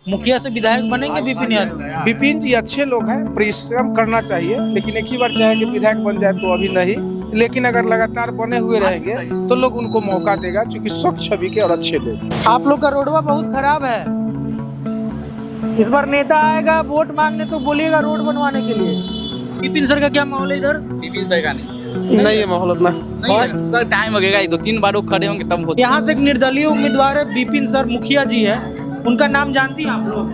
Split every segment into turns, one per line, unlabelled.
मुखिया से विधायक बनेंगे विपिन यादव?
विपिन जी अच्छे लोग हैं, परिश्रम करना चाहिए, लेकिन एक ही बार चाहे कि विधायक बन जाए तो अभी नहीं। लेकिन अगर लगातार बने हुए रहेंगे तो लोग उनको मौका देगा, क्योंकि स्वच्छ छवि के और अच्छे लोग।
आप लोग का रोडवा बहुत खराब है। इस बार नेता आएगा वोट मांगने तो बोलिएगा रोड बनवाने के लिए। विपिन सर का क्या माहौल है इधर?
विपिन सर का नहीं
है माहौल उतना।
सर, टाइम लगेगा, 2-3 बार वो खड़े होंगे तब होता।
यहाँ से एक निर्दलीय उम्मीदवार है विपिन सर मुखिया जी है, उनका नाम जानती हैं आप लोग?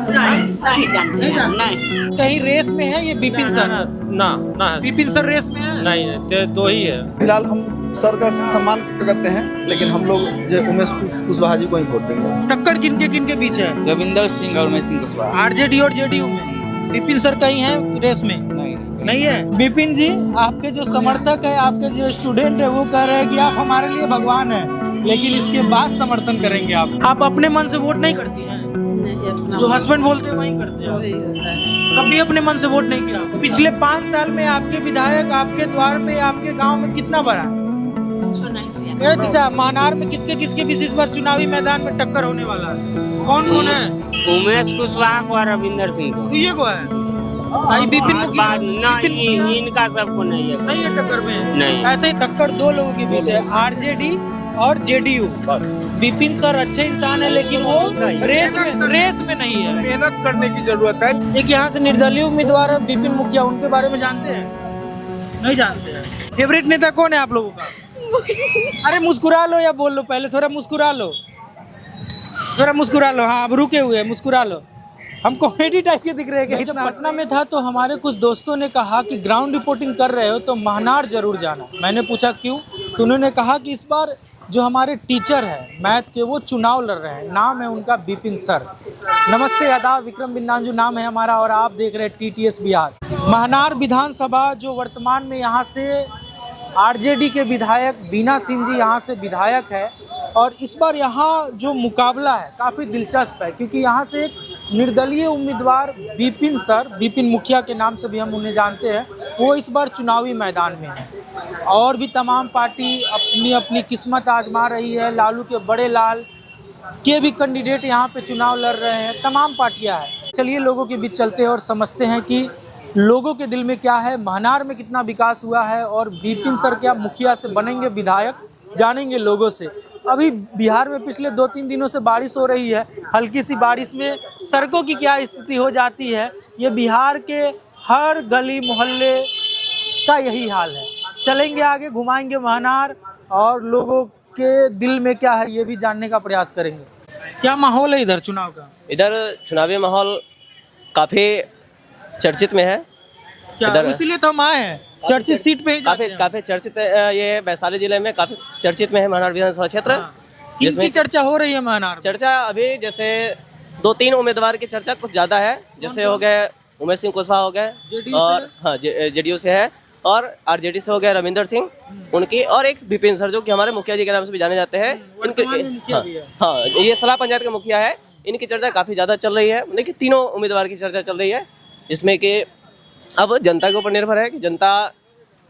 नहीं जानते हैं, नहीं।
कहीं रेस में है ये विपिन सर?
ना
विपिन सर रेस में है?
नहीं, दो ही है।
फिलहाल हम सर का सम्मान करते हैं, लेकिन हम लोग जो उमेश कुशवाहा जी को ही वोट देंगे।
टक्कर किन के बीच है?
रविंदर सिंह और उमेश सिंह कुशवाहा।
आरजेडी और जेडीयू में विपिन सर कहीं है रेस में? नहीं है। विपिन जी, आपके जो समर्थक है, आपके जो स्टूडेंट है, वो कह रहे हैं कि आप हमारे लिए भगवान हैं, लेकिन इसके बाद समर्थन करेंगे आप अपने मन से वोट नहीं करती हैं?
नहीं, अपना
जो हस्बैंड बोलते हैं वही करते हैं?
वही होता है।
कभी अपने मन से वोट नहीं किया? पिछले 5 साल में आपके विधायक आपके द्वार पे आपके गांव में कितना बड़ा? ए चाचा, महानार में किसके बीच इस बार चुनावी मैदान में टक्कर होने वाला है? कौन है?
उमेश कुशवाहा को और रविंदर सिंह को।
ये को है भाई? विपिन
इनका सबको नहीं है
टक्कर में?
नहीं।
ऐसे ही टक्कर 2 लोगों के बीच है, आरजेडी और जेडीयू। विपिन सर अच्छे इंसान है, लेकिन वो रेस में नहीं है।
मेहनत करने की जरूरत है।
एक यहाँ से निर्दलीय उम्मीदवार है विपिन मुखिया, उनके बारे में जानते हैं? नहीं जानते हैं। फेवरेट नेता कौन है आप लोगों का? अरे मुस्कुरा लो या बोल लो, पहले थोड़ा मुस्कुरा लो, हाँ अब रुके हुए मुस्कुरा लो। हम कॉमेडी टाइप के दिख रहे हैं। जब पटना में था तो हमारे कुछ दोस्तों ने कहा कि ग्राउंड रिपोर्टिंग कर रहे हो तो महानार जरूर जाना। मैंने पूछा क्यों, तो उन्होंने कहा कि इस बार जो हमारे टीचर हैं मैथ के, वो चुनाव लड़ रहे हैं, नाम है उनका विपिन सर। नमस्ते, आदाब, विक्रम बिंदांजू नाम है हमारा और आप देख रहे हैं TTS बिहार। महानार विधानसभा जो वर्तमान में यहाँ से आरजेडी के विधायक बीना सिंह जी यहाँ से विधायक है, और इस बार यहाँ जो मुकाबला है काफ़ी दिलचस्प है, क्योंकि यहाँ से एक निर्दलीय उम्मीदवार विपिन सर, विपिन मुखिया के नाम से भी हम उन्हें जानते हैं, वो इस बार चुनावी मैदान में है। और भी तमाम पार्टी अपनी अपनी किस्मत आजमा रही है। लालू के बड़े लाल के भी कैंडिडेट यहाँ पे चुनाव लड़ रहे हैं, तमाम पार्टियाँ हैं। चलिए लोगों के बीच चलते हैं और समझते हैं कि लोगों के दिल में क्या है, महानार में कितना विकास हुआ है, और विपिन सर क्या मुखिया से बनेंगे विधायक, जानेंगे लोगों से। अभी बिहार में पिछले 2-3 दिनों से बारिश हो रही है, हल्की सी बारिश में सड़कों की क्या स्थिति हो जाती है, ये बिहार के हर गली मोहल्ले का यही हाल है। चलेंगे आगे, घुमाएंगे महानार और लोगों के दिल में क्या है ये भी जानने का प्रयास करेंगे। क्या माहौल है इधर चुनाव का?
इधर चुनावी माहौल काफी चर्चित में है।
इधर इसीलिए तो हम आए हैं, चर्चित सीट पे ही जाते हैं।
काफी चर्चित ये वैशाली जिले में काफी चर्चित में है महानार विधानसभा क्षेत्र।
किसकी चर्चा हो रही है महानार?
चर्चा अभी जैसे 2-3 उम्मीदवार की चर्चा कुछ ज्यादा है, जैसे हो गए उमेश सिंह कुशवाहा हो गए, और हाँ जेडीयू से है, और आरजेडी से हो गए रविंदर सिंह उनकी, और एक विपिन सर जो कि हमारे मुखिया जी के नाम से भी जाने जाते हैं। हाँ, ये सलाह पंचायत के मुखिया है, इनकी चर्चा काफी ज्यादा चल रही है। लेकिन तीनों उम्मीदवार की चर्चा चल रही है, जिसमें कि अब जनता के ऊपर निर्भर है कि जनता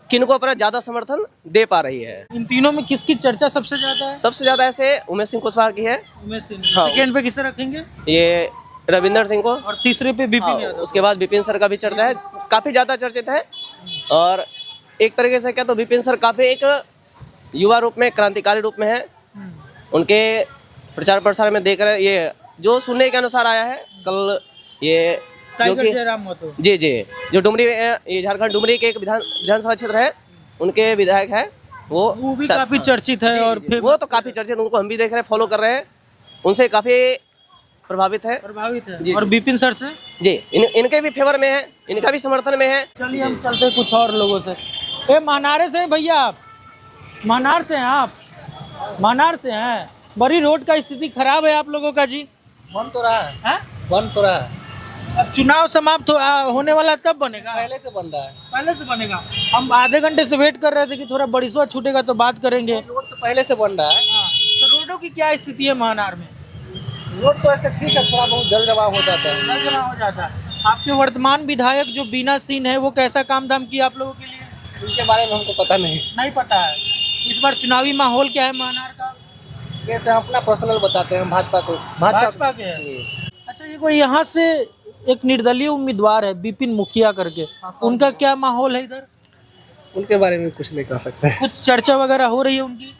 किनको अपना ज्यादा समर्थन दे पा रही है।
इन तीनों में किसकी चर्चा सबसे ज्यादा है?
सबसे ज्यादा ऐसे उमेश सिंह कुशवाहा की है।
उमेश सिंह।
हाँ।
सेकंड पे किसे रखेंगे?
ये रविंदर सिंह को।
और तीसरे पे विपिन यादव।
उसके बाद विपिन सर का भी चर्चा है, काफी ज्यादा चर्चित है। और एक तरीके से क्या तो विपिन सर काफी एक युवा रूप में, क्रांतिकारी रूप में है। उनके प्रचार प्रसार में देख रहे, ये जो सुनने के अनुसार आया है कल, ये जो कि जी जो डुमरी, ये झारखंड डुमरी के एक विधानसभा क्षेत्र है, उनके विधायक है, वो
भी काफी चर्चित है। और
वो तो काफी चर्चित, उनको हम भी देख रहे हैं, फॉलो कर रहे हैं, उनसे काफी प्रभावित है।
और विपिन सर से
जी इनके भी फेवर में है, इनका भी समर्थन में है।
चलिए हम चलते हैं कुछ और लोगों से। ए महानारे से भैया, आप महानार से हैं? आप महानार से हैं? बड़ी रोड का स्थिति खराब है आप लोगों का जी।
बन तो रहा है, बन तो रहा है।
अब चुनाव समाप्त होने वाला तब बनेगा?
पहले से बन रहा है,
पहले से बनेगा। हम आधे घंटे से वेट कर रहे थे कि थोड़ा बरिशवा छूटेगा तो बात करेंगे।
रोड तो पहले से बन रहा है।
तो रोडों की क्या स्थिति है महानार में?
रोड तो ऐसे ठीक है, थोड़ा बहुत जल जमाव हो जाता है।
जल जमाव हो जाता है। आपके वर्तमान विधायक जो बीना सिंह है, वो कैसा काम धाम किया आप लोगों के लिए?
उनके बारे में हमको पता नहीं
पता है। इस बार चुनावी माहौल क्या है महानार का?
कैसे हम अपना पर्सनल बताते हैं, भाजपा को।
भाजपा के हैं। अच्छा ये कोई यहाँ से एक निर्दलीय उम्मीदवार है विपिन मुखिया करके, उनका क्या माहौल है इधर?
उनके बारे में कुछ नहीं कह सकते।
कुछ चर्चा वगैरह हो रही है उनकी?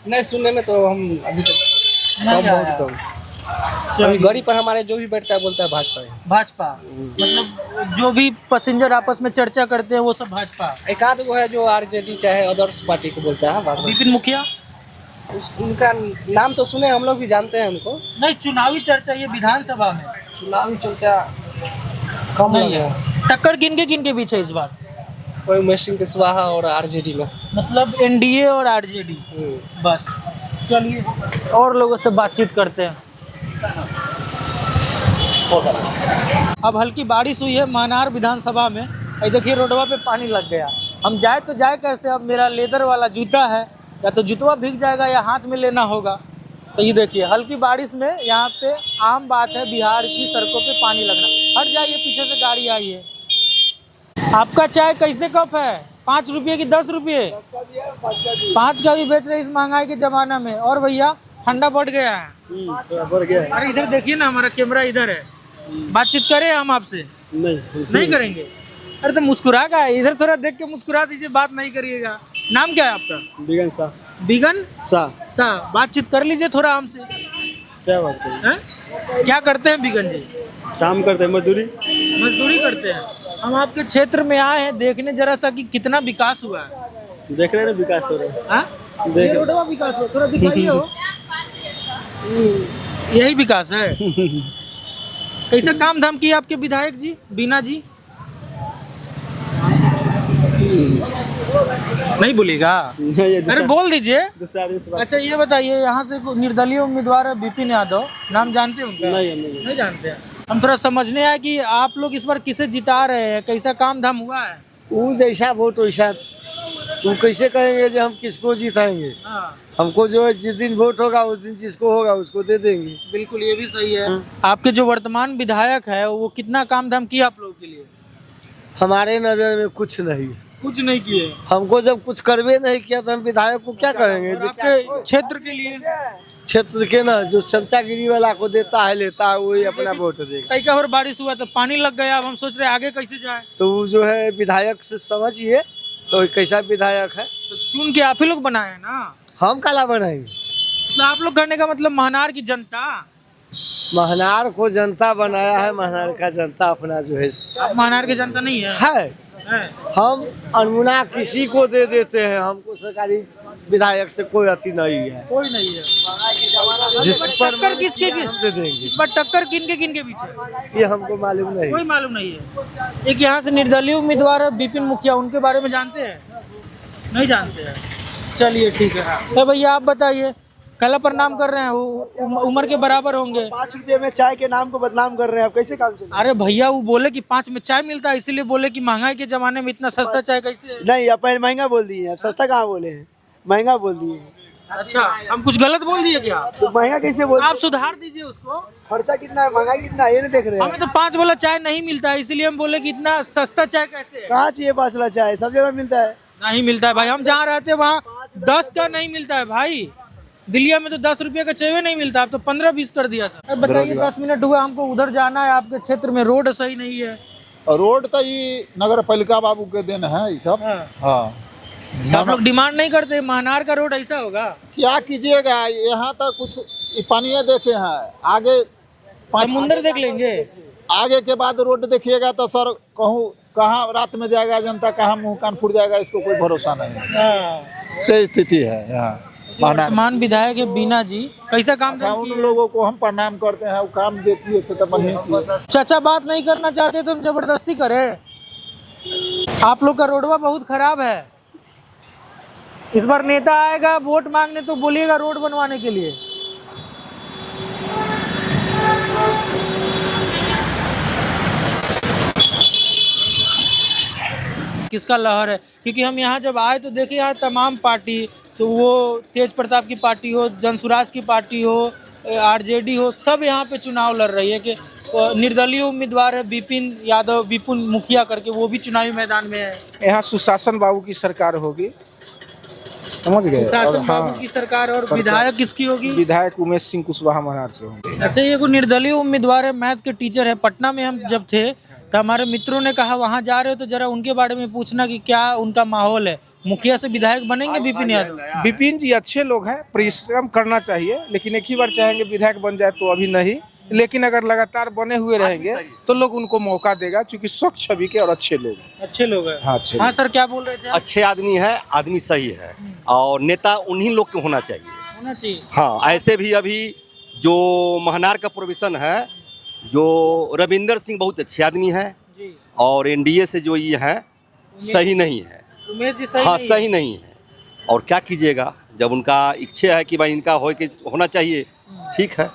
नहीं, सुनने में तो हम अभी तक
नहीं
कम,
आया।
बहुत कम। अभी गाड़ी पर हमारे जो भी बैठता है बोलता है भाजपा है।
भाजपा मतलब जो भी पैसेंजर आपस में चर्चा करते हैं वो सब भाजपा।
एक आध वो है जो आरजेडी चाहे अदर्स पार्टी को बोलता है बार-बार।
विपिन मुखिया
उनका नाम तो सुने, हम लोग भी जानते हैं उनको।
नहीं, चुनावी चर्चा ये विधानसभा में
चुनावी चलता कम
नहीं
है।
है। टक्कर किन के बीच है इस बार?
कोई उमेश सिंह कुशवाहा और आरजेडी में।
मतलब एनडीए और आरजेडी बस। चलिए और लोगों से बातचीत करते हैं। अब हल्की बारिश हुई है मानार विधानसभा में। ये देखिए रोडवा पे पानी लग गया। हम जाए तो जाए कैसे? अब मेरा लेदर वाला जूता है, या तो जूतवा भीग जाएगा या हाथ में लेना होगा। तो ये देखिए हल्की बारिश में यहाँ पे आम बात है बिहार की सड़कों पे पानी लगना। हट जाइए, पीछे से गाड़ी आई है। आपका चाय कैसे कप है? 5 रुपये की 10 रुपये? 5 का भी बेच रहे इस महंगाई के जमाना में। और भैया ठंडा बढ़ गया है।
बढ़ गया है।
अरे इधर देखिए ना, हमारा कैमरा इधर है। बातचीत करें हम आपसे? नहीं करेंगे? अरे तो मुस्कुरा का है, इधर थोड़ा देख के मुस्कुरा दीजिए, बात नहीं करिएगा। नाम क्या है आपका?
बिगन साहब।
बिगन
साहब
साहब, बातचीत कर लीजिए थोड़ा हमसे।
क्या बात है?
हैं? क्या करते हैं बिगन जी?
काम करते हैं,
मजदूरी करते हैं। हम आपके क्षेत्र में आए हैं देखने जरा सा कि कितना विकास हुआ है।
देख रहे हैं विकास हो रहा है।
हाँ? ये रोडवा विकास हो, थोड़ा दिखाइए हो। यही विकास है। कैसा काम धाम किया आपके विधायक जी बीना जी? नहीं बोलेगा? अरे बोल दीजिए।
दूसरा आदमी से बात।
अच्छा ये बताइए, यहाँ से निर्दलीय उम्मीदवार है विपिन यादव, नाम जानते हैं उनका? नहीं जानते हैं। हम थोड़ा समझने आए कि आप लोग इस बार किसे जिता रहे हैं, कैसा काम धाम हुआ है?
वो जैसा वोट वैसा। वो कैसे कहेंगे जो हम किसको जिताएंगे?
हाँ
हमको जो है जिस दिन वोट होगा उस दिन जिसको होगा उसको दे देंगे।
बिल्कुल, ये भी सही है। आपके जो वर्तमान विधायक है वो कितना काम धाम किया आप लोगों के लिए?
हमारे नजर में कुछ नहीं।
कुछ नहीं किए।
हमको जब कुछ करवे नहीं किया तो हम विधायक को क्या कहेंगे?
और आपके क्षेत्र के लिए?
क्षेत्र के ना जो चमचागिरी वाला को देता है लेता है वही अपना वोट देगा।
कई बार बारिश हुआ तो पानी लग गया। अब हम सोच रहे हैं आगे कैसे जाए।
तो वो जो है विधायक से समझिए तो कैसा विधायक है।
तो चुन के आप ही लोग बनाए हैं ना?
हम काला बनाएंगे?
तो आप लोग करने का मतलब महनार की जनता?
महनार को जनता बनाया है। महनार का जनता अपना जो है
आप महनार की जनता नहीं है?
हम अनमुना किसी को दे देते हैं। हमको सरकारी विधायक से कोई अति नहीं है।
कोई नहीं है।
जिस पर
टक्कर किसके
दे देंगे
इस बार टक्कर किन के पीछे?
ये हमको मालूम नहीं।
कोई मालूम नहीं है। एक यहाँ से निर्दलीय उम्मीदवार है विपिन मुखिया, उनके बारे में जानते हैं? नहीं जानते हैं। चलिए ठीक है। तो भैया आप बताइए, कला प्रणाम कर रहे हैं, उम्र के बराबर होंगे।
5 रुपए में चाय के नाम को बदनाम कर रहे हैं। आप कैसे काम चल?
अरे भैया वो बोले कि 5 में चाय मिलता है, इसीलिए बोले कि महंगाई के जमाने में इतना सस्ता चाय कैसे?
नहीं, आप पहले महंगा बोल दिए। आप सस्ता कहाँ बोले हैं? महंगा बोल दिए।
अच्छा, हम कुछ गलत बोल दिए क्या?
तो महंगा कैसे बोल?
आप सुधार दीजिए उसको।
खर्चा कितना है, महंगाई कितना है, ये नहीं देख रहे हैं?
हमें तो 5 वाला चाय नहीं मिलता है, इसीलिए हम बोले कि इतना सस्ता चाय कैसे है?
कहाँ चाहिए 5 वाला चाय? सब जगह मिलता है।
नहीं मिलता है भाई। हम जहाँ रहते हैं वहाँ 10 का नहीं मिलता है भाई। दिल्ली में तो 10 रुपये का चाय नहीं मिलता। अब तो 15-20 कर दिया सर। बताइए 10 मिनट हुआ हमको उधर जाना है। आपके क्षेत्र में रोड सही नहीं है।
रोड तो ये नगर पालिका बाबू के दिन है ये सब। हाँ
तो आप लोग डिमांड नहीं करते महनार का रोड ऐसा होगा?
क्या कीजिएगा, यहाँ तो कुछ पानी देखे हैं, आगे
समुंदर देख लेंगे।
आगे के बाद रोड देखिएगा तो सर कहूँ कहाँ रात में जाएगा जनता, कहाँ मुँह कान फूट जाएगा, इसको कोई भरोसा नहीं है। सही स्थिति है यहाँ।
वर्तमान विधायक है बीना जी, कैसा काम
अच्छा, उन लोगों को हम प्रणाम करते हैं। वो काम देखिए से तो बढ़िया।
चाचा बात नहीं करना चाहते तो हम जबरदस्ती करें? आप लोग का रोडवा बहुत खराब है। इस बार नेता आएगा वोट मांगने तो बोलिएगा रोड बनवाने के लिए। किसका लहर है? क्योंकि हम यहाँ जब आए तो देखे यहाँ तमाम पार्टी, तो वो तेज प्रताप की पार्टी हो, जनसुराज की पार्टी हो, आरजेडी हो, सब यहाँ पे चुनाव लड़ रही है। कि निर्दलीय उम्मीदवार है विपिन यादव, विपिन मुखिया करके, वो भी चुनावी मैदान में है।
यहाँ सुशासन बाबू की सरकार होगी। समझ गए। और
शासन
हाँ,
बाबू की सरकार और विधायक किसकी होगी?
विधायक उमेश सिंह कुशवाहा महनार से होंगे।
अच्छा, ये कोई निर्दलीय उम्मीदवार है, मैथ के टीचर है। पटना में हम जब थे तो हमारे मित्रों ने कहा वहाँ जा रहे हो तो जरा उनके बारे में पूछना कि क्या उनका माहौल है। मुखिया से विधायक बनेंगे विपिन यादव?
विपिन जी अच्छे लोग हैं, परिश्रम करना चाहिए, लेकिन एक ही बार चाहेंगे विधायक बन जाए तो अभी नहीं, लेकिन अगर लगातार बने हुए रहेंगे तो लोग उनको मौका देगा, क्योंकि स्वच्छ छवि के और अच्छे लोग हैं।
अच्छे लोग हैं।
हाँ, अच्छे
हाँ
लोग।
सर, क्या बोल रहे थे आप?
अच्छे आदमी है, आदमी सही है, और नेता उन्हीं लोग के होना चाहिए।
होना चाहिए।
हाँ, ऐसे भी अभी जो महनार का प्रोविजन है, जो रविंदर सिंह बहुत अच्छे आदमी है,
जी।
और एनडीए से जो ये है सही नहीं है।
उमेश जी सही
हाँ,
नहीं
सही नहीं है। और क्या कीजिएगा, जब उनका इच्छा है कि भाई इनका होना चाहिए, ठीक है।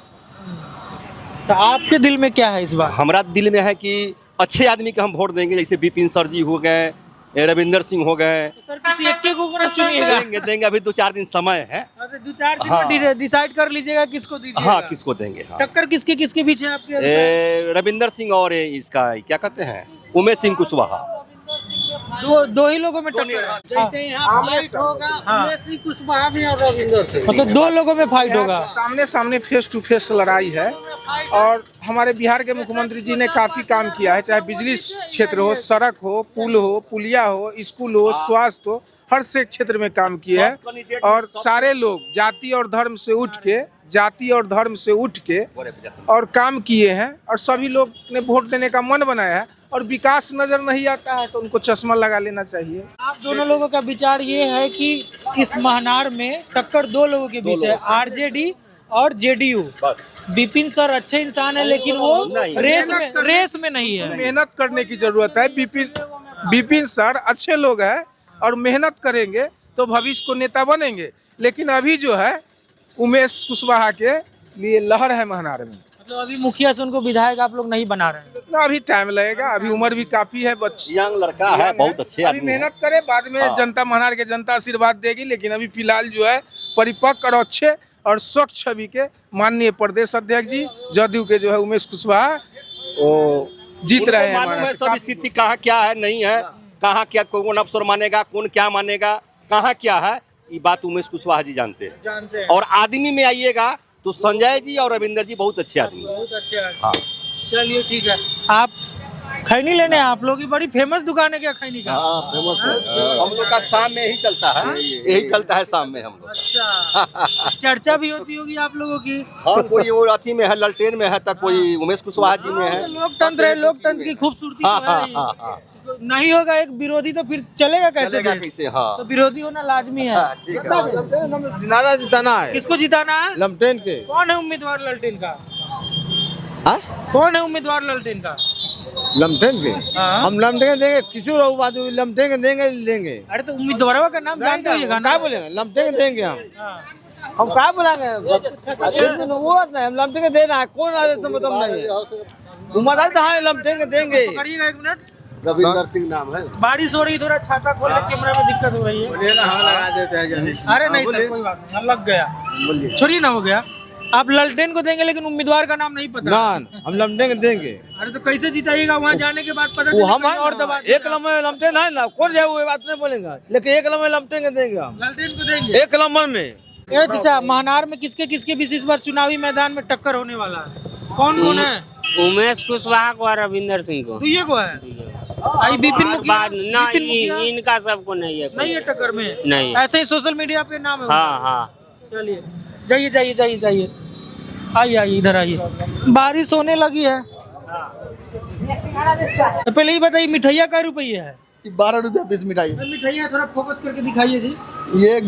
तो आपके दिल में क्या है इस बार?
हमारा दिल में है कि अच्छे आदमी के हम वोट देंगे, जैसे विपिन सर जी हो गए, रविंदर सिंह हो गए।
तो सर किसी एक को ना चुनिएगा।
देंगे, अभी 2-4 दिन समय है।
2-4 दिन में डिसाइड कर लीजिएगा किसको दीजिएगा।
हाँ, किसको देंगे। हाँ,
टक्कर किसके पीछे है आपके?
रविंदर सिंह और इसका क्या कहते हैं, उमेश सिंह कुशवाहा।
दो ही लोगों में टक्कर है।
जैसे यहाँ फाइट होगा उमेश सिंह कुशवाहा भी और रविंदर सिंह,
मतलब दो लोगों में फाइट होगा।
सामने सामने फेस टू फेस लड़ाई है, और हमारे बिहार के मुख्यमंत्री जी ने काफी काम किया है, चाहे बिजली क्षेत्र हो, सड़क हो, पुल हो, पुलिया हो, स्कूल हो, स्वास्थ्य हो, हर से क्षेत्र में काम किया है। और सारे लोग जाति और धर्म से उठ के और काम किए हैं, और सभी लोग ने वोट देने का मन बनाया है। और विकास नजर नहीं आता है तो उनको चश्मा लगा लेना चाहिए।
आप दोनों लोगों का विचार ये है कि इस महनार में टक्कर दो लोगों के बीच है, आरजेडी और जेडीयू। विपिन सर अच्छे इंसान है, लेकिन वो रेस में नहीं है।
मेहनत करने की जरूरत है। विपिन सर अच्छे लोग हैं और मेहनत करेंगे तो भविष्य को नेता बनेंगे, लेकिन अभी जो है उमेश कुशवाहा के लिए लहर है महनार में।
मतलब अभी मुखिया से उनको विधायक आप लोग नहीं बना रहे हैं?
ना, अभी टाइम लगेगा, अभी उम्र भी काफी है,
यंग लड़का है, बहुत अच्छे
अभी
आदमी
मेहनत करे, बाद में जनता महनार के जनता आशीर्वाद देगी। लेकिन अभी फिलहाल जो है परिपक्व और अच्छे और स्वच्छ छवि के माननीय प्रदेश अध्यक्ष जी जदयू के जो है उमेश कुशवाहा वो जीत रहे हैं।
मालूम है सब स्थिति कहाँ क्या है, नहीं है, कहाँ क्या, कौन अफसर मानेगा, कौन क्या मानेगा, कहाँ क्या है, ये बात उमेश कुशवाहा जी जानते हैं। और आदमी में आइएगा तो संजय जी और रविंदर जी बहुत अच्छे आदमी,
बहुत अच्छे आदमी।
हाँ।
चलिए ठीक है। आप खैनी लेने आप लोग की बड़ी फेमस दुकान है क्या खैनी का?
हाँ, फेमस है। हम लोग का शाम में यही चलता है, यही चलता है शाम में हम लोग।
अच्छा, चर्चा भी होती होगी आप लोगों की?
हाँ, कोई वो अथी में है, ललटेन में है, तक कोई उमेश कुशवाहा जी में है।
लोकतंत्र है, लोकतंत्र की खूबसूरती
हाँ,
तो है ही।
हाँ, हाँ।
नहीं होगा एक विरोधी तो फिर चलेगा कैसे?
कैसे? हाँ,
तो विरोधी होना लाजमी है।
ठीक है।
जिनारा जिताना है।
किसको जिताना है?
लमटेन के।
कौन है उम्मीदवार ललटेन का?
हाँ?
कौन है उम्मीदवार ललटेन का?
लमटेन के।
हाँ।
हम लमटेन देंगे, किसी को बात लमटेन के देंगे, लेंगे।
अरे तो उम्मीदवार का नाम जानते हो? ये गाना
क्या बोलेंगे, लमटेन के देंगे हम क्या बोलेंगे, वो हम लमटेन के देना है, कौन आदेश से मतलब नहीं है, उम्मीदवार तो है लमटेन के देंगे।
पकड़िएगा एक मिनट,
रविंदर सिंह नाम है।
बारिश हो रही, थोड़ा छाता खोल के कैमरा में दिक्कत हो रही है।
लगा देते हैं जल्दी।
अरे नहीं सर, कोई बात नहीं, लग गया, छोड़िए ना, हो गया। आप ललटेन को देंगे लेकिन उम्मीदवार का नाम नहीं पता?
ना, हम लमटेन के देंगे।
अरे तो कैसे जिताइएगा? वहाँ जाने के बाद पता
वो हम
चलेगा और दबा
एक लम्बे लमटेन है ना, कौन जाए वो बात नहीं बोलेंगे, लेकिन एक लम्बे लमटेन के देंगे हम,
ललटेन को देंगे
एक नंबर में।
ए चाचा, महनार में किसके बीच इस बार चुनावी मैदान में टक्कर होने वाला है? कौन है?
उमेश कुशवाहा को और रविंदर सिंह को।
तो ये को है आई विपिन मुखिया?
ना, इनका सबको नहीं है,
नहीं है टक्कर में,
नहीं।
ऐसे ही सोशल मीडिया पे नाम है।
हाँ, हाँ।
चलिए, जाइए, आइए, इधर आइए। बारिश होने लगी है। तो पहले ही बताइए, मिठाइया क्या रुपये है?
12 रुपया 20 मिठाई।
मिठाइया थोड़ा फोकस करके दिखाइए जी।
ये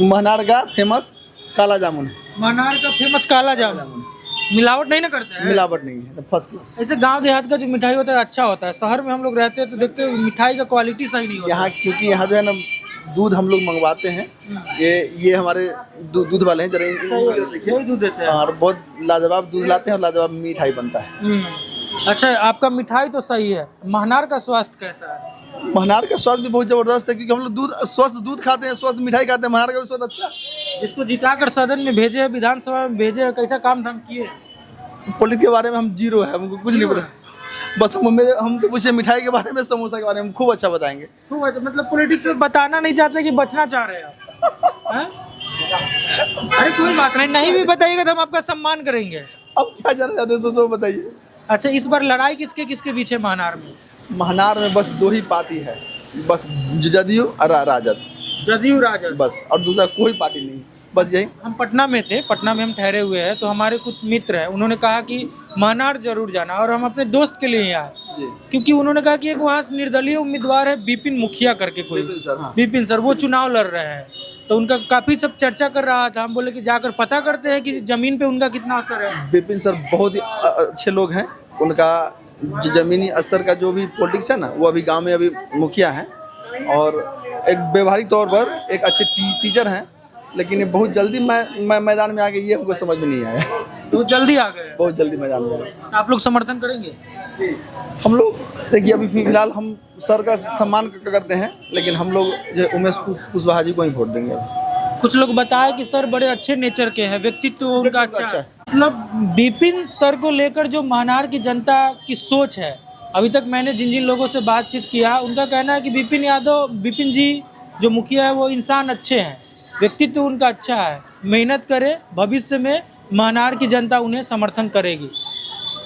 महनार का फेमस काला जामुन है।
महनार का फेमस काला जामुन, मिलावट नहीं ना करते हैं?
मिलावट नहीं है, फर्स्ट क्लास।
ऐसे गांव देहात का जो मिठाई होता है अच्छा होता है, शहर में हम लोग रहते हैं तो देखते हैं मिठाई का क्वालिटी सही नहीं होता।
यहाँ क्योंकि यहाँ जो है ना दूध हम लोग मंगवाते हैं, ये हमारे दूध वाले हैं, जरा देखिए,
दूध देते हैं
और बहुत लाजवाब दूध लाते हैं और लाजवाब मिठाई बनता है।
अच्छा, आपका मिठाई तो सही है। महनार का स्वास्थ्य कैसा है?
महनार का स्वाद भी बहुत जबरदस्त है, क्योंकि हम लोग स्वस्थ दूध खाते हैं, स्वस्थ मिठाई खाते हैं। महनार का भी स्वाद अच्छा है।
जिसको जिताकर सदन में भेजे, विधानसभा में भेजे, कैसा काम धाम किए?
पॉलिटिक्स के बारे में हम जीरो है, हमको कुछ नहीं पता। बस हम तो पूछे मिठाई के बारे में, समोसा के बारे में खूब अच्छा बताएंगे।
मतलब पॉलिटिक्स में बताना नहीं चाहते कि बचना चाह रहे हैं आप? हाँ? अरे कोई बात नहीं, नहीं भी बताइएगा तो हम आपका सम्मान करेंगे।
अब क्या जानना चाहते हैं तो बताइए।
अच्छा, इस बार लड़ाई किसके किसके पीछे महानार में?
महानार में बस 2 ही पार्टी है, बस जदयू और राजद,
जदयू राजद
बस, और दूसरा कोई पार्टी नहीं, बस यही।
हम पटना में थे, पटना में हम ठहरे हुए हैं, तो हमारे कुछ मित्र हैं, उन्होंने कहा कि महानार जरूर जाना, और हम अपने दोस्त के लिए ही आए, क्योंकि उन्होंने कहा कि एक वहाँ से निर्दलीय उम्मीदवार है विपिन मुखिया करके कोई, विपिन सर, वो चुनाव लड़ रहे हैं, तो उनका काफी सब चर्चा कर रहा था। हम बोले कि जाकर पता करते हैं कि जमीन पे उनका कितना असर है।
विपिन सर बहुत ही अच्छे लोग हैं, उनका जमीनी स्तर का जो भी पॉलिटिक्स है ना, वो अभी गांव में अभी मुखिया हैं, और एक व्यवहारिक तौर पर एक अच्छे टीचर हैं, लेकिन ये बहुत जल्दी मैदान में आ गए, ये हमको समझ में नहीं आया।
तो जल्दी आ गए,
बहुत जल्दी मैदान में आए।
आप लोग समर्थन करेंगे?
हम लोग देखिए अभी फिलहाल हम सर का सम्मान करते हैं, लेकिन हम लोग जो उमेश कुशवाहा जी को ही वोट देंगे।
कुछ लोग बताए कि सर बड़े अच्छे नेचर के हैं, व्यक्तित्व उनका अच्छा है। मतलब विपिन सर को लेकर जो महानार की जनता की सोच है, अभी तक मैंने जिन जिन लोगों से बातचीत किया, उनका कहना है कि विपिन जी जो मुखिया है वो इंसान अच्छे हैं, व्यक्तित्व उनका अच्छा है, मेहनत करे, भविष्य में महानार की जनता उन्हें समर्थन करेगी।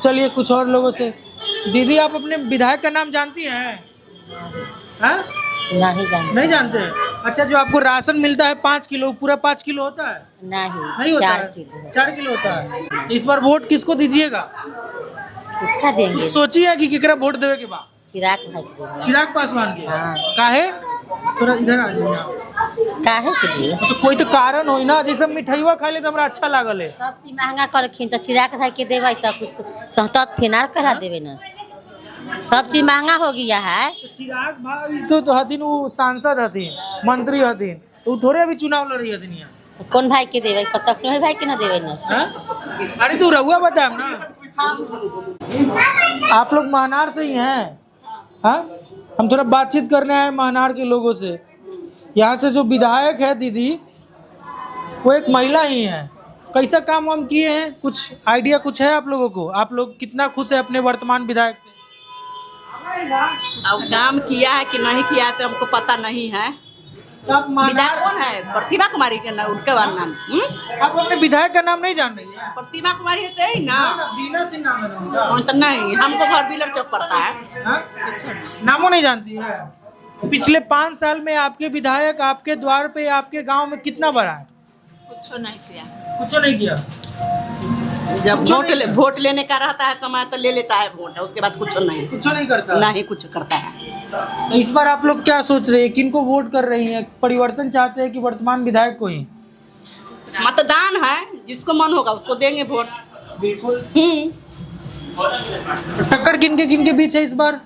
चलिए कुछ और लोगों से। दीदी, आप अपने विधायक का नाम जानती हैं? हाँ? नहीं जानते हैं? अच्छा, जो आपको राशन मिलता है 5 किलो, पूरा 5 किलो होता है? नहीं होता है, 4 किलो होता है। इस बार वोट किसको दीजिएगा?
किसका देंगे?
सोचिए कि केकरा वोट देवे के बाद? चिराग पासवान के। काहे? थोड़ा इधर आ जाइए आप।
काहे के लिए?
तो कोई तो कारण हो ना, जैसे मिठाईवा खाए तो हमरा अच्छा लागल है।
सब चीज महंगा करखिन तो चिराग भाई के देवे तो कुछ सहतात थे ना करा देवे न, सब चीज महंगा हो गया है।
तो चिराग भाई तो हथिन, वो सांसद हथिन, मंत्री हथिन, तो थोड़े अभी चुनाव लड़ रही हथिन यहाँ।
तो कौन भाई के देवे? पता नहीं भाई के ना देवे न।
अरे तू रहुआ बता ना, आप लोग महानार से ही हैं? हाँ, हम थोड़ा बातचीत करने आए महानार के लोगों से। यहाँ से जो विधायक है दीदी, वो एक महिला ही है। कैसा काम वाम किए हैं, कुछ आइडिया कुछ है आप लोगों को? आप लोग कितना खुश है अपने वर्तमान विधायक से?
अब काम किया है कि नहीं किया है तो हमको पता नहीं है।
आप
विधायक कौन है? प्रतिभा कुमारी के नाम, उनके बारे नाम।
आप अपने विधायक का नाम नहीं जान रही है?
प्रतिभा कुमारी है से ही ना,
बीना सिंह नाम है उनका।
कौन तो नहीं, हमको घर बिलर चौक पड़ता है।
नामों नहीं जानती है? पिछले 5 साल में आपके विधायक आपके द्वार पे, आपके गांव में कितना बड़ा है?
कुछ नहीं किया।
कुछ नहीं किया।
जब वोट लेने का रहता है समय तो ले लेता है वोट, उसके बाद कुछ नहीं
करता।
नहीं कुछ करता है।
तो इस बार आप लोग क्या सोच रहे हैं, किनको वोट कर रही हैं? परिवर्तन चाहते हैं कि वर्तमान विधायक को ही?
मतदान है, जिसको मन होगा उसको देंगे वोट।
बिल्कुल। टक्कर किनके बीच है इस बार?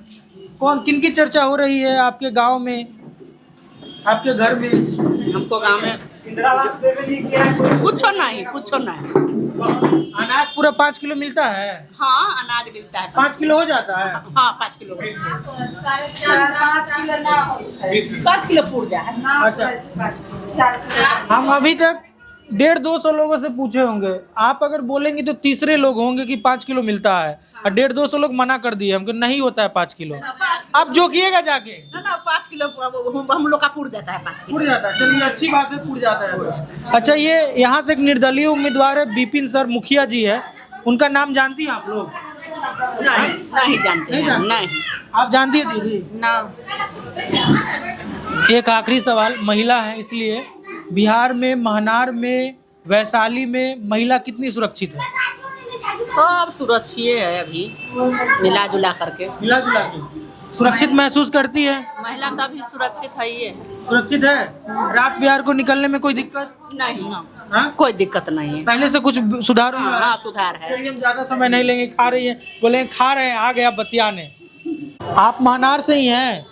कौन, किनकी चर्चा हो रही है आपके गांव में, आपके घर में?
हमको गांव में कुछ नहीं।
अनाज पूरा 5 किलो मिलता है?
हाँ, अनाज मिलता है।
5 किलो हो जाता है?
हाँ, 5 किलो। 5 किलो पूर जाए।
अच्छा, हम अभी तक 150-200 लोगों से पूछे होंगे, आप अगर बोलेंगे तो तीसरे लोग होंगे कि 5 किलो मिलता है, और 150-200 लोग मना कर दिए हमको नहीं होता है 5 किलो। आप जो किएगा जाके
ना 5 किलो हम लोग का पूर जाता है। 5 किलो
पूर जाता है। चलिए अच्छी बात है, पूर जाता है। अच्छा, ये यहाँ से एक निर्दलीय उम्मीदवार है विपिन सर मुखिया जी है, उनका नाम जानती हैं आप लोग?
नहीं जानते। नहीं।
आप जानती है दीदी?
ना।
एक आखिरी सवाल, महिला है इसलिए, बिहार में महानार में, वैशाली में महिला कितनी सुरक्षित है?
सब सुरक्षित है अभी, मिला जुला के
सुरक्षित महसूस करती है?
महिला तो अभी सुरक्षित है। ये
सुरक्षित है? रात बिहार को निकलने में कोई दिक्कत
नहीं?
हाँ?
कोई दिक्कत नहीं है।
पहले से कुछ सुधार हुआ है?
हाँ, सुधार है।
चलिए हम ज्यादा समय नहीं लेंगे। खा रही है, बोले खा रहे हैं, आ गया बतियाने। आप महानार से ही हैं?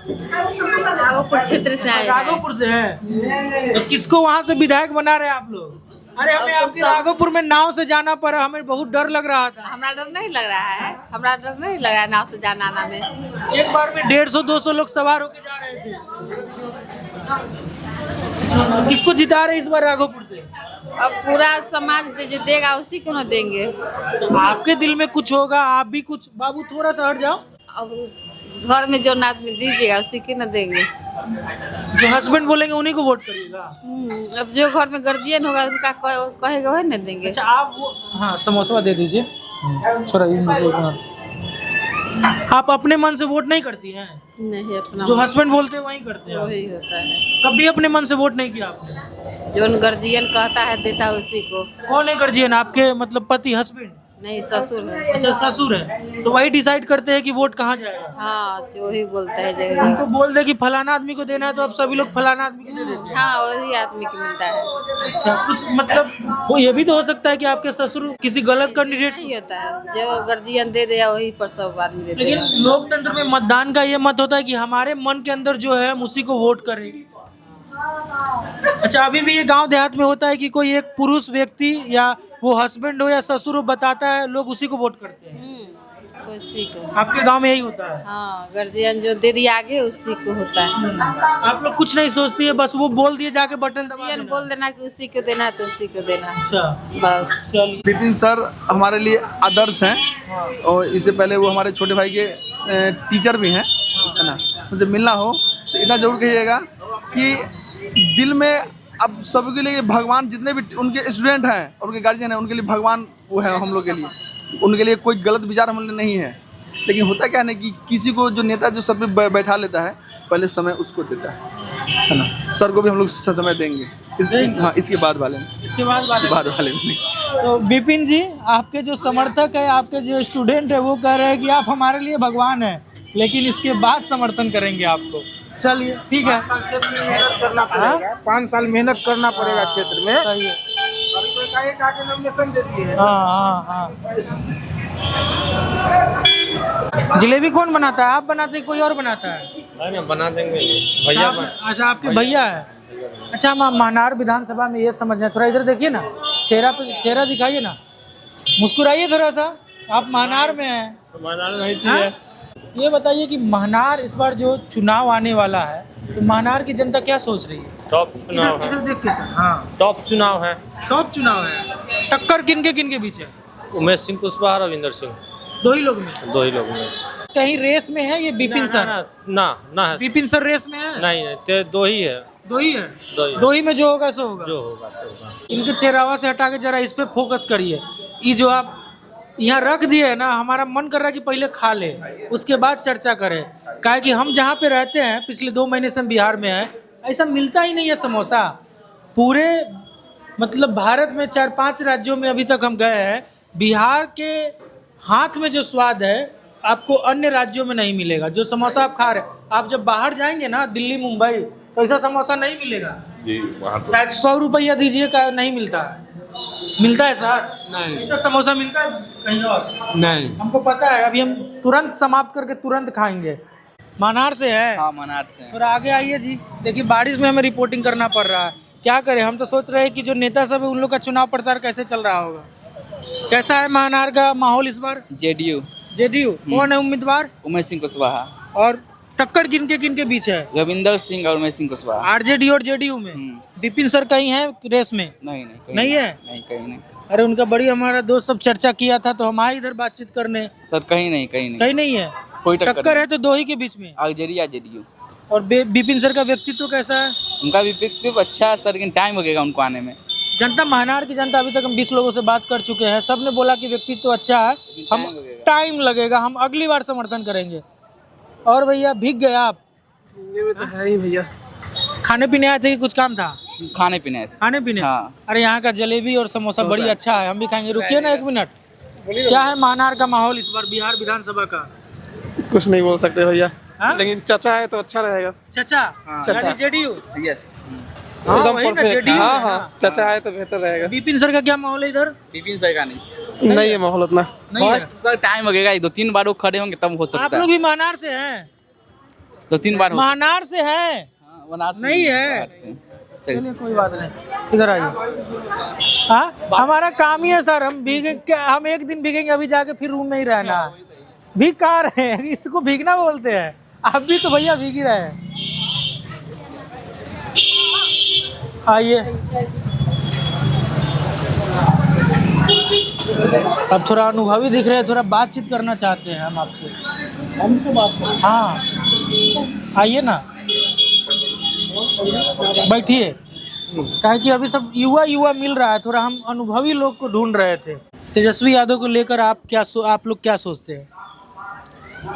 राघोपुर क्षेत्र से आए।
राघोपुर से हैं? तो किसको वहाँ से विधायक बना रहे हैं आप लोग? अरे हमें आपके राघोपुर में नाव से जाना पड़ा, हमें बहुत डर लग रहा था।
हमरा डर नहीं लग रहा है, नाव से जाना आना में।
एक बार में 150-200 लोग सवार होके जा रहे थे। किसको जिता रहे इस बार राघोपुर से?
अब पूरा समाज देगा उसी को न देंगे।
तो आपके दिल में कुछ होगा, आप भी कुछ। बाबू थोड़ा सा हट जाओ।
अब
घर में जो आदमी दीजिएगा उसी के ना देंगे।
जो हस्बैंड बोलेंगे उन्हीं को वोट करिएगा।
अब जो घर में गार्जियन होगा उनका कहेगा वही ना देंगे।
अच्छा आप वो हाँ समोसा दे दीजिए थोड़ा मुझे एक मिनट। आप अपने मन से वोट नहीं करती हैं?
नहीं, अपना
जो हस्बैंड बोलते हैं वही करते हैं।
वही होता है।
कभी अपने मन से वोट नहीं किया आपने?
जो गार्जियन कहता है देता है उसी को।
कौन है गार्जियन? आपके मतलब पति हस्बैंड?
नहीं, ससुर है।
अच्छा ससुर है, तो वही डिसाइड करते हैं कि वोट कहाँ जाएगा।
हाँ, जो ही बोलता है जगह।
उनको बोल दे कि फलाना आदमी को देना है तो अब सभी लोग फलाना आदमी को दे देते हैं।
हाँ, वही आदमी को मिलता है।
अच्छा कुछ मतलब वो ये भी तो हो सकता है कि आपके ससुर किसी गलत कैंडिडेट।
नहीं होता है, जो गार्जियन दे दिया वही पर सब आदमी देते हैं।
लेकिन लोकतंत्र में मतदान का ये मत होता है कि हमारे मन के अंदर जो है हम उसी को वोट करें। अच्छा अभी भी ये गांव देहात में होता है कि कोई एक पुरुष व्यक्ति या वो हस्बैंड हो या ससुर हो बताता है, लोग उसी को वोट करते हैं।
उसी को।
आपके गांव में यही होता है?
हाँ, गार्जियन जो दे दिया आगे उसी को होता है।
आप लोग कुछ नहीं सोचती है, बस वो बोल दिए जाके बटन दबा
गार्जियन बोल देना कि उसी को देना है तो उसी को देना।
अच्छा
बस।
चलिए
विपिन सर हमारे लिए आदर्श हैं और इससे पहले वो हमारे छोटे भाई के टीचर भी हैं, है ना। मुझे मिलना हो तो इतना जरूर कहिएगा कि दिल में अब सबके लिए भगवान, जितने भी उनके स्टूडेंट हैं और उनके गार्जियन हैं, उनके लिए भगवान वो है हम लोग के लिए। उनके लिए कोई गलत विचार हम लोग नहीं है। लेकिन होता क्या है कि किसी को जो नेता जो सर पे बैठा लेता है पहले समय उसको देता है ना। सर को भी हम लोग समय देंगे हाँ, इसके बाद वाले में।
तो विपिन जी आपके जो समर्थक है, आपके जो स्टूडेंट है वो कह रहे हैं कि आप हमारे लिए भगवान है, लेकिन इसके बाद समर्थन करेंगे आपको। चलिए ठीक है,
5 साल मेहनत करना पड़ेगा क्षेत्र में।
सही है।
अभी कोई का एक आके नॉमिनेशन दे दिए।
हाँ। जलेबी कौन बनाता है? आप बनाते हैं कोई और बनाता है?
नहीं, बना देंगे भैया।
अच्छा आपके भैया है। अच्छा हम महानार विधानसभा में ये समझना, थोड़ा इधर देखिए ना, चेहरा दिखाइए ना, मुस्कुराइए थोड़ा सा। आप महानार में हैं।
महानार नहीं थी।
ये बताइए कि महानार इस बार जो चुनाव आने वाला है तो महानार की जनता क्या सोच रही है?
टॉप चुनाव है।
इधर देख के सर। हाँ
टॉप चुनाव है।
टॉप चुनाव है। टक्कर किन के बीच है?
उमेश सिंह कुशवाहा, रविंदर सिंह,
दो ही लोग में। कहीं रेस में है ये विपिन सर?
ना है।
विपिन सर रेस में है?
नहीं, दो ही है।
दो ही में जो होगा सो होगा। इनके चेहरावा से हटा के जरा इस पे फोकस करिए। ये जो आप यहाँ रख दिए है ना, हमारा मन कर रहा है कि पहले खा ले उसके बाद चर्चा करें। काहे कि हम जहाँ पे रहते हैं पिछले 2 महीने से हम बिहार में हैं, ऐसा मिलता ही नहीं है समोसा। पूरे मतलब भारत में 4-5 राज्यों में अभी तक हम गए हैं, बिहार के हाथ में जो स्वाद है आपको अन्य राज्यों में नहीं मिलेगा। जो समोसा आप खा रहे हैं, आप जब बाहर जाएंगे ना दिल्ली मुंबई तो ऐसा समोसा नहीं मिलेगा जी। शायद 100 रुपया दीजिए का नहीं मिलता है। मिलता है सर? नहीं। ऐसा समोसा मिलता है कहीं और? नहीं। हमको पता है, अभी हम तुरंत समाप्त करके तुरंत खाएंगे। महानार से है?
हाँ महानार से।
थोड़ा आगे आइए जी। देखिए बारिश में हमें रिपोर्टिंग करना पड़ रहा है, क्या करें। हम तो सोच रहे हैं कि जो नेता सब है उन लोग का चुनाव प्रचार कैसे चल रहा होगा। कैसा है महानार का माहौल इस बार? जेडीयू। कौन है उम्मीदवार?
उमेश सिंह कुशवाहा।
और टक्कर किन के बीच है?
रविंदर सिंह और उमेश सिंह कुशवाहा।
आरजेडी और जेडीयू में। विपिन सर कहीं है रेस में?
नहीं
नहीं है।
नहीं, कहीं नहीं।
अरे उनका बड़ी हमारा दोस्त सब चर्चा किया था तो हम आए इधर बातचीत करने।
सर कहीं नहीं
है।
कोई
टक्कर है तो दो ही के बीच में,
आरजेडी या जेडीयू।
और विपिन सर का व्यक्तित्व कैसा है?
उनका व्यक्तित्व अच्छा है सर, लेकिन टाइम लगेगा उनको आने में।
जनता महानार की जनता अभी तक हम 20 लोगों से बात कर चुके हैं, सब ने बोला कि व्यक्तित्व अच्छा है, हम टाइम लगेगा, हम अगली बार समर्थन करेंगे। और भैया भीग गए आप?
ये भी तो है ही भैया।
खाने पीने आए थे कि कुछ काम था?
खाने पीने।
हाँ। अरे यहाँ का जलेबी और समोसा बड़ी अच्छा है, हम भी खाएंगे। रुकिए ना 1 मिनट। क्या है महानार का माहौल इस बार बिहार विधानसभा का?
कुछ नहीं बोल सकते भैया, लेकिन चचा है तो अच्छा रहेगा।
चचा जेडीयू?
यस।
हाँ, चचा है तो बेहतर रहेगा।
विपिन सर का क्या माहौल है इधर?
विपिन सर का नहीं
है माहौल उतना।
सर टाइम लगेगा, 2-3 बार वो खड़े होंगे तब हो सकता है।
आप लोग भी महानार से हैं?
2-3 बार
महानार से है? नहीं है। चलिए कोई बात नहीं, इधर आइए। हाँ हमारा काम ही है सर, हम एक दिन भीगेंगे, अभी जाके फिर रूम में ही रहना। भीग कहाँ रहे हैं, इसको भीगना बोलते हैं। आप भी तो भैया भीग ही रहे हैं। आइए अब थोड़ा अनुभवी दिख रहे हैं, थोड़ा बातचीत करना चाहते हैं हम आपसे।
हम तो बात करें।
हाँ आइए ना, बैठिए। कहे कि अभी सब युवा मिल रहा है, थोड़ा हम अनुभवी लोग को ढूंढ रहे थे। तेजस्वी यादव को लेकर आप लोग क्या सोचते हैं?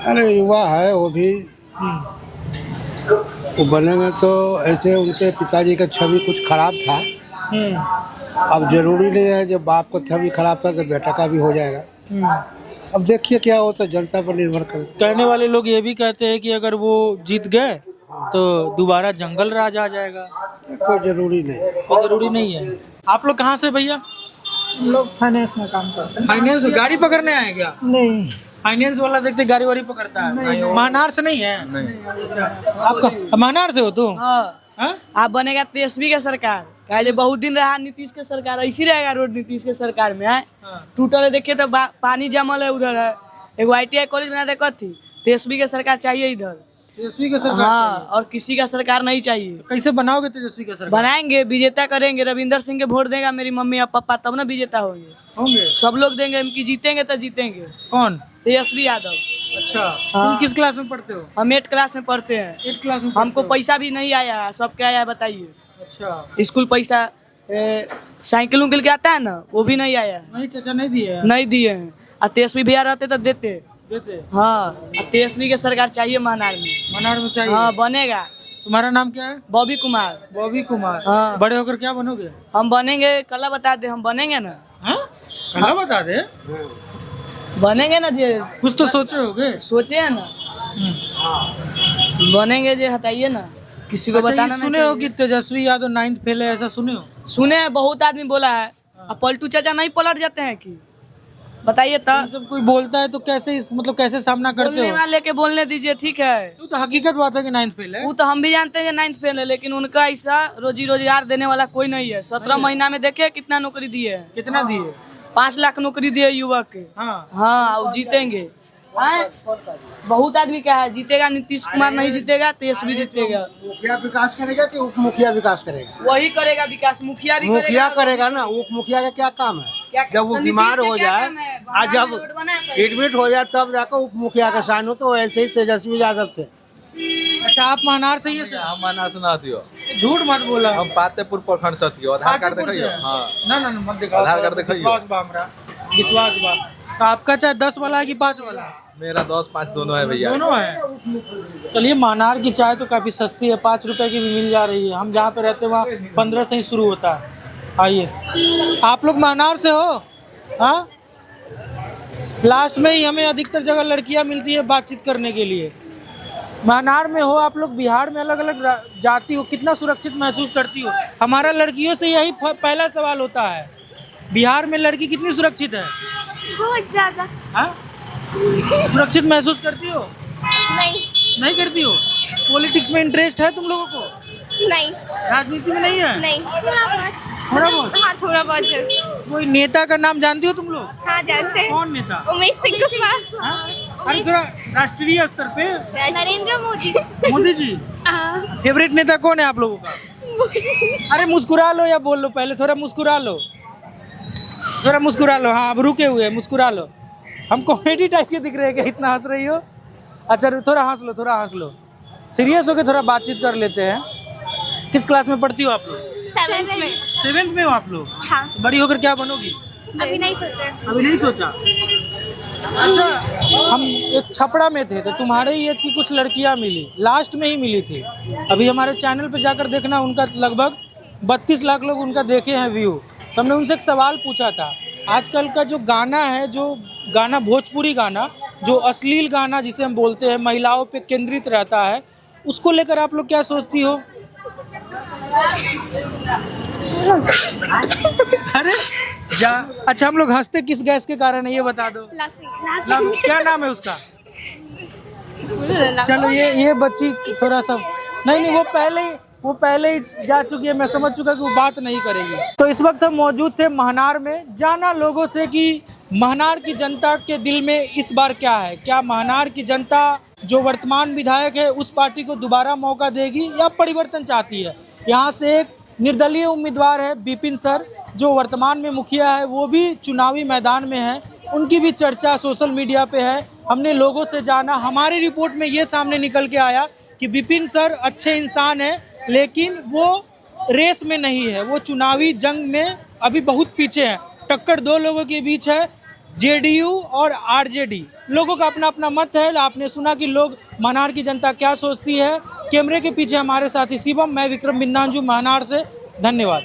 अरे युवा है वो भी, वो बनेंगे तो ऐसे उनके पिताजी का छवि कुछ खराब था। अब जरूरी नहीं है जब बाप का छवि खराब था तो बेटा का भी हो जाएगा। अब देखिए क्या होता है, जनता पर निर्भर करता है।
कहने वाले लोग ये भी कहते हैं कि अगर वो जीत गए तो दोबारा जंगल राज आ जाएगा।
कोई जरूरी नहीं,
कोई जरूरी नहीं है। आप लोग कहाँ से भैया?
हम लोग फाइनेंस में काम करते हैं।
फाइनेंस गाड़ी पकड़ने आए क्या?
नहीं,
फाइनेंस वाला देखते गाड़ी वाड़ी पकड़ता है। महनार से नहीं है? नहीं। आपका महनार से हो तुम? हाँ?
आप बनेगा तेजस्वी का सरकार, कहे बहुत दिन रहा नीतीश के सरकार, ऐसी रहेगा रोड नीतीश के सरकार में है। टूटल है, देखिए तो पानी जमल है उधर है। एक ITI कॉलेज बना दे थी, तेजस्वी का सरकार चाहिए इधर।
तेजस्वी का सरकार?
हाँ, और किसी का सरकार नहीं चाहिए।
कैसे बनाओगे तेजस्वी का सरकार?
बनाएंगे, विजेता करेंगे। रविंदर सिंह के वोट देगा मेरी मम्मी और पापा, तब ना विजेता होंगे। सब लोग देंगे, इनकी जीतेंगे तो जीतेंगे।
कौन?
तेजस्वी यादव।
अच्छा, तुम किस क्लास में पढ़ते हो?
हम 8 क्लास में पढ़ते हैं।
8 क्लास में?
हमको पैसा भी नहीं आया है, सब क्या आया है बताइए।
अच्छा,
स्कूल पैसा साइकिल उकिल के आता है ना, वो भी नहीं आया है।
नहीं चाचा, नहीं दिए?
नहीं दिए हैं। और तेजस्वी भैया रहते तो देते। हाँ, तेजस्वी के सरकार चाहिए महनार में।
महनार में चाहिए?
हाँ, बनेगा।
तुम्हारा नाम क्या है?
बॉबी कुमार।
बॉबी कुमार।
हाँ।
बड़े होकर क्या बनोगे?
हम बनेंगे, कला बता दे, हम बनेंगे ना।
हाँ? कला बता दे?
बनेंगे ना जे,
कुछ तो सोचे होगे?
सोचे है ना, बनेंगे जे, हटाइए ना, किसी को बताना।
सुने हो कि तेजस्वी यादव 9th फेल है, ऐसा सुने हो?
सुने हैं, बहुत आदमी बोला है। अब पलटू चाचा नहीं पलट जाते हैं कि? बताइए तब।
सब कोई बोलता है तो कैसे कैसे सामना करते हो?
लेके बोलने दीजिए, ठीक है।
तो हकीकत बात है कि 9th फेल है।
वो तो हम भी जानते हैं 9th फेल है, लेकिन उनका ऐसा रोजगार देने वाला कोई नहीं है। 17 महीना में देखिए कितना नौकरी दिए हैं।
कितना दिए?
5 लाख नौकरी दिए युवक के। हाँ, वो जीतेंगे। बहुत आदमी क्या है, जीतेगा नीतीश कुमार, नहीं जीतेगा तेजस्वी जीतेगा।
मुखिया विकास करेगा कि उप मुखिया विकास करेगा?
वही करेगा विकास, मुखिया भी
मुखिया करेगा ना। उप मुखिया का क्या काम है? जब वो बीमार हो जाए और जब एडमिट हो जाए तब जाकर उप मुखिया का साइन हो, तो ऐसे ही तेजस्वी यादव थे।
अच्छा, आप महनार से ही?
हम महनार से ना दियो,
झूठ मत बोला।
हम पातेपुर प्रखंड से दियो। आधार कार्ड देखियो। हाँ,
ना मत दिखाओ।
आधार कार्ड देखियो।
विश्वास बा। तो आपका चाहे 10 वाला है कि 5 वाला?
मेरा 10, 5 दोनों है भैया।
दोनों है? चलिए, महनार की चाय तो काफी सस्ती है, 5 रुपए की भी मिल जा रही है। हम जहाँ पे रहते हैं वहाँ 15 से ही शुरू होता है। आइए, आप लोग महनार से हो? हाँ, लास्ट में ही हमें अधिकतर जगह लड़कियाँ मिलती है बातचीत करने के लिए। महनार में हो आप लोग, बिहार में अलग अलग जाति हो, कितना सुरक्षित महसूस करती हो? हमारा लड़कियों से यही पहला सवाल होता है, बिहार में लड़की कितनी सुरक्षित है?
बहुत ज्यादा।
हाँ? सुरक्षित महसूस करती हो? नहीं करती हो? पॉलिटिक्स में इंटरेस्ट है तुम लोगों को?
नहीं।
राजनीति में नहीं है?
नहीं,
थोड़ा बहुत?
हाँ, थोड़ा बहुत।
कोई नेता का नाम जानती हो तुम लोग?
हाँ, जानते हैं।
कौन नेता?
उमेश सिंह कुशवाहा।
अरे थोड़ा राष्ट्रीय स्तर पे?
नरेंद्र मोदी।
मोदी जी? फेवरेट नेता कौन है आप लोगों का? अरे मुस्कुरा लो या बोल लो, पहले थोड़ा मुस्कुरा लो, थोड़ा मुस्कुरा लो। हाँ, अब रुके हुए, मुस्कुरा लो। हम कॉमेडी टाइप के दिख रहे हैं क्या, इतना हंस रही हो? अच्छा, थोड़ा हंस लो, थोड़ा हंस लो। सीरियस होके थोड़ा बातचीत कर लेते हैं। किस क्लास में पढ़ती हो आप लोग?
7th में।
7th में हो आप लोग?
हाँ।
बड़ी होकर क्या बनोगी?
अभी नहीं सोचा।
अभी नहीं सोचा? अच्छा, हम एक छपड़ा में थे तो तुम्हारे ही एज की कुछ लड़कियां मिली, लास्ट में ही मिली थी। अभी हमारे चैनल पे जाकर देखना, उनका लगभग 32 लाख लोग उनका देखे हैं व्यू। तो हमने उनसे एक सवाल पूछा था, आजकल का जो गाना है, जो गाना भोजपुरी गाना, जो अश्लील गाना जिसे हम बोलते हैं, महिलाओं पे केंद्रित रहता है, उसको लेकर आप लोग क्या सोचती हो? अरे जा, अच्छा, हम लोग हंसते किस गैस के कारण है ये बता दो। क्या नाम है उसका? चलो, ये बच्ची थोड़ा सा नहीं, वो पहले ही जा चुकी है, मैं समझ चुका कि वो बात नहीं करेगी। तो इस वक्त हम मौजूद थे महनार में, जाना लोगों से कि महनार की जनता के दिल में इस बार क्या है। क्या महनार की जनता जो वर्तमान विधायक है उस पार्टी को दोबारा मौका देगी या परिवर्तन चाहती है? यहाँ से एक निर्दलीय उम्मीदवार है विपिन सर, जो वर्तमान में मुखिया है वो भी चुनावी मैदान में है, उनकी भी चर्चा सोशल मीडिया पे है। हमने लोगों से जाना, हमारी रिपोर्ट में ये सामने निकल के आया कि विपिन सर अच्छे इंसान हैं, लेकिन वो रेस में नहीं है, वो चुनावी जंग में अभी बहुत पीछे हैं। टक्कर दो लोगों के बीच है, जेडीयू और आरजेडी। लोगों का अपना अपना मत है। आपने सुना कि लोग महनार की जनता क्या सोचती है। कैमरे के पीछे हमारे साथी शिवम, मैं विक्रम बिंदांजू महनार से। धन्यवाद।